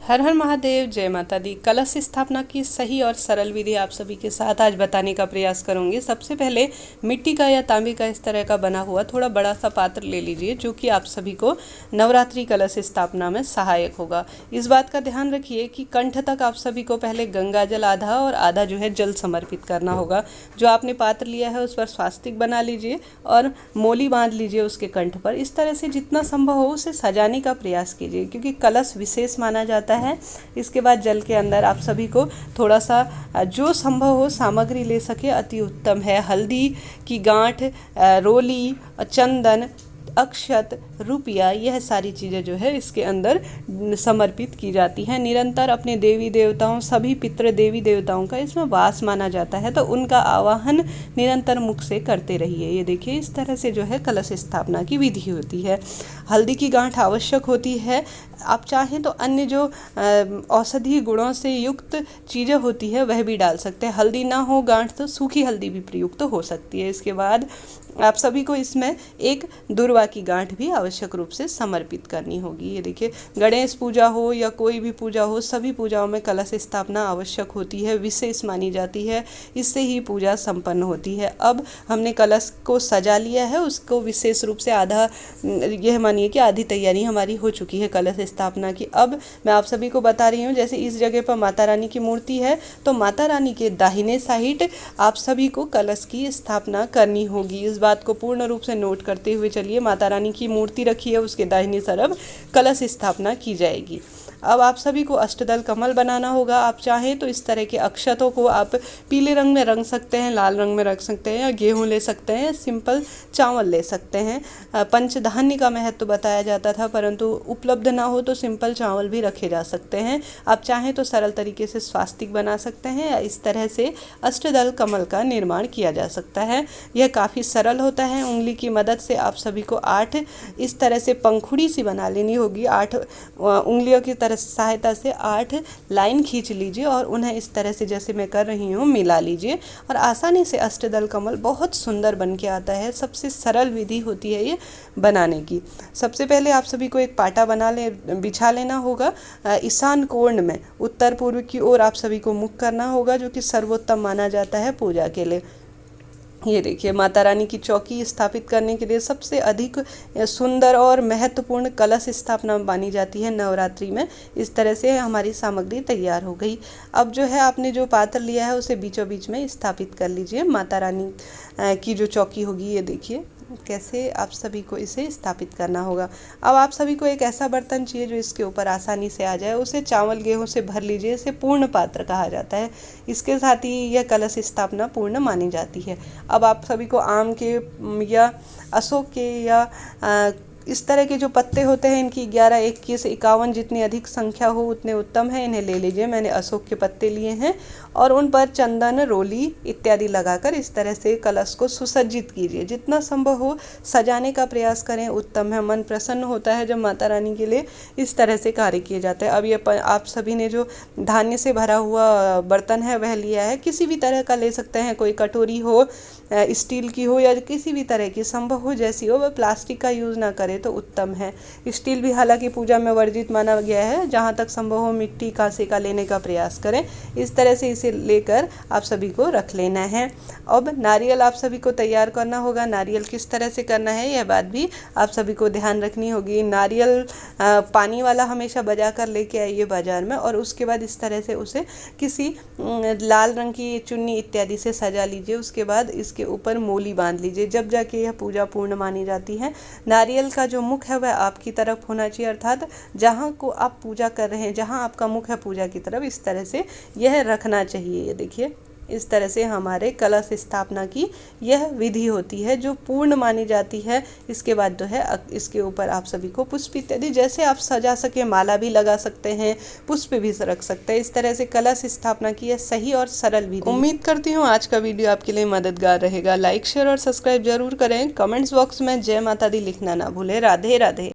हर हर महादेव, जय माता दी। कलश स्थापना की सही और सरल विधि आप सभी के साथ आज बताने का प्रयास करूंगी। सबसे पहले मिट्टी का या तांबे का इस तरह का बना हुआ थोड़ा बड़ा सा पात्र ले लीजिए, जो कि आप सभी को नवरात्रि कलश स्थापना में सहायक होगा। इस बात का ध्यान रखिए कि कंठ तक आप सभी को पहले गंगा जल आधा और आधा जो है जल समर्पित करना होगा। जो आपने पात्र लिया है उस पर स्वास्तिक बना लीजिए और मोली बांध लीजिए उसके कंठ पर। इस तरह से जितना संभव हो उसे सजाने का प्रयास कीजिए, क्योंकि कलश विशेष माना जाता है। इसके बाद जल के अंदर आप सभी को थोड़ा सा जो संभव हो सामग्री ले सके अति उत्तम है। हल्दी की गांठ, रोली, चंदन, अक्षत, रुपया, यह सारी चीज़ें जो है इसके अंदर समर्पित की जाती हैं। निरंतर अपने देवी देवताओं, सभी पितृ देवी देवताओं का इसमें वास माना जाता है, तो उनका आवाहन निरंतर मुख से करते रहिए। ये देखिए इस तरह से जो है कलश स्थापना की विधि होती है। हल्दी की गांठ आवश्यक होती है। आप चाहें तो अन्य जो औषधीय गुणों से युक्त चीज़ें होती है वह भी डाल सकते हैं। हल्दी ना हो गांठ तो सूखी हल्दी भी प्रयुक्त हो सकती है। इसके बाद आप सभी को इसमें एक दुर्वा की गांठ भी आवश्यक रूप से समर्पित करनी होगी। ये देखिए, गणेश पूजा हो या कोई भी पूजा हो, सभी पूजाओं में कलश स्थापना आवश्यक होती है, विशेष मानी जाती है। इससे ही पूजा संपन्न होती है। अब हमने कलश को सजा लिया है, उसको विशेष रूप से आधा, यह मानिए कि आधी तैयारी हमारी हो चुकी है कलश स्थापना की। अब मैं आप सभी को बता रही हूँ, जैसे इस जगह पर माता रानी की मूर्ति है, तो माता रानी के दाहिने साइड आप सभी को कलश की स्थापना करनी होगी। इस बात को पूर्ण रूप से नोट करते हुए चलिए। माता रानी की मूर्ति रखी है, उसके दाहिनी तरफ कलश स्थापना की जाएगी। अब आप सभी को अष्टदल कमल बनाना होगा। आप चाहें तो इस तरह के अक्षतों को आप पीले रंग में रंग सकते हैं, लाल रंग में रख सकते हैं, या गेहूं ले सकते हैं, सिंपल चावल ले सकते हैं। पंचधान्य का महत्व बताया जाता था, परंतु उपलब्ध ना हो तो सिंपल चावल भी रखे जा सकते हैं। आप चाहें तो सरल तरीके से स्वास्तिक बना सकते हैं, या इस तरह से अष्टदल कमल का निर्माण किया जा सकता है। यह काफ़ी सरल होता है। उंगली की मदद से आप सभी को 8 इस तरह से पंखुड़ी सी बना लेनी होगी। 8 उंगलियों की सहायता से 8 लाइन खींच लीजिए और उन्हें इस तरह से जैसे मैं कर रही हूँ मिला लीजिए, और आसानी से अष्टदल कमल बहुत सुंदर बन के आता है। सबसे सरल विधि होती है ये बनाने की। सबसे पहले आप सभी को एक पाटा बिछा लेना होगा। ईशान कोण में उत्तर पूर्व की ओर आप सभी को मुख करना होगा, जो कि सर्वोत्तम माना जाता है पूजा के लिए। ये देखिए, माता रानी की चौकी स्थापित करने के लिए सबसे अधिक सुंदर और महत्वपूर्ण कलश स्थापना मानी जाती है नवरात्रि में। इस तरह से हमारी सामग्री तैयार हो गई। अब जो है आपने जो पात्र लिया है उसे बीचों बीच में स्थापित कर लीजिए। माता रानी की जो चौकी होगी, ये देखिए कैसे आप सभी को इसे स्थापित करना होगा। अब आप सभी को एक ऐसा बर्तन चाहिए जो इसके ऊपर आसानी से आ जाए। उसे चावल गेहूं से भर लीजिए। इसे पूर्ण पात्र कहा जाता है। इसके साथ ही यह कलश स्थापना पूर्ण मानी जाती है। अब आप सभी को आम के या अशोक के या इस तरह के जो पत्ते होते हैं, इनकी 11, 21, 51 जितनी अधिक संख्या हो उतने उत्तम है। इन्हें ले लीजिए। मैंने अशोक के पत्ते लिए हैं और उन पर चंदन, रोली इत्यादि लगाकर इस तरह से कलश को सुसज्जित कीजिए। जितना संभव हो सजाने का प्रयास करें, उत्तम है। मन प्रसन्न होता है जब माता रानी के लिए इस तरह से कार्य किए जाते हैं। अब ये आप सभी ने जो धान्य से भरा हुआ बर्तन है वह लिया है, किसी भी तरह का ले सकते हैं। कोई कटोरी हो, स्टील की हो, या किसी भी तरह की संभव हो जैसी हो, वह प्लास्टिक का यूज़ ना करें तो उत्तम है। स्टील भी हालांकि पूजा में वर्जित माना गया है। जहाँ तक संभव हो मिट्टी कांसे का लेने का प्रयास करें। इस तरह से इसे लेकर आप सभी को रख लेना है। अब नारियल आप सभी को तैयार करना होगा। नारियल किस तरह से करना है यह बात भी आप सभी को ध्यान रखनी होगी। नारियल पानी वाला हमेशा बजा कर लेके आइए बाजार में, और उसके बाद इस तरह से उसे किसी लाल रंग की चुन्नी इत्यादि से सजा लीजिए। उसके बाद इसके ऊपर मोली बांध लीजिए, जब जाके यह पूजा पूर्ण मानी जाती है। नारियल का जो मुख है वह आपकी तरफ होना चाहिए, अर्थात जहाँ को आप पूजा कर रहे हैं, जहाँ आपका मुख है पूजा की तरफ, इस तरह से यह रखना चाहिए। ये देखिए इस तरह से हमारे कलश स्थापना की यह विधि होती है जो पूर्ण मानी जाती है। इसके बाद जो है इसके ऊपर आप सभी को पुष्प इत्यादि जैसे आप सजा सके, माला भी लगा सकते हैं, पुष्प भी रख सकते हैं। इस तरह से कलश स्थापना की यह सही और सरल विधि। उम्मीद करती हूँ आज का वीडियो आपके लिए मददगार रहेगा। लाइक, शेयर और सब्सक्राइब जरूर करें। कमेंट्स बॉक्स में जय माता दी लिखना ना भूलें। राधे राधे।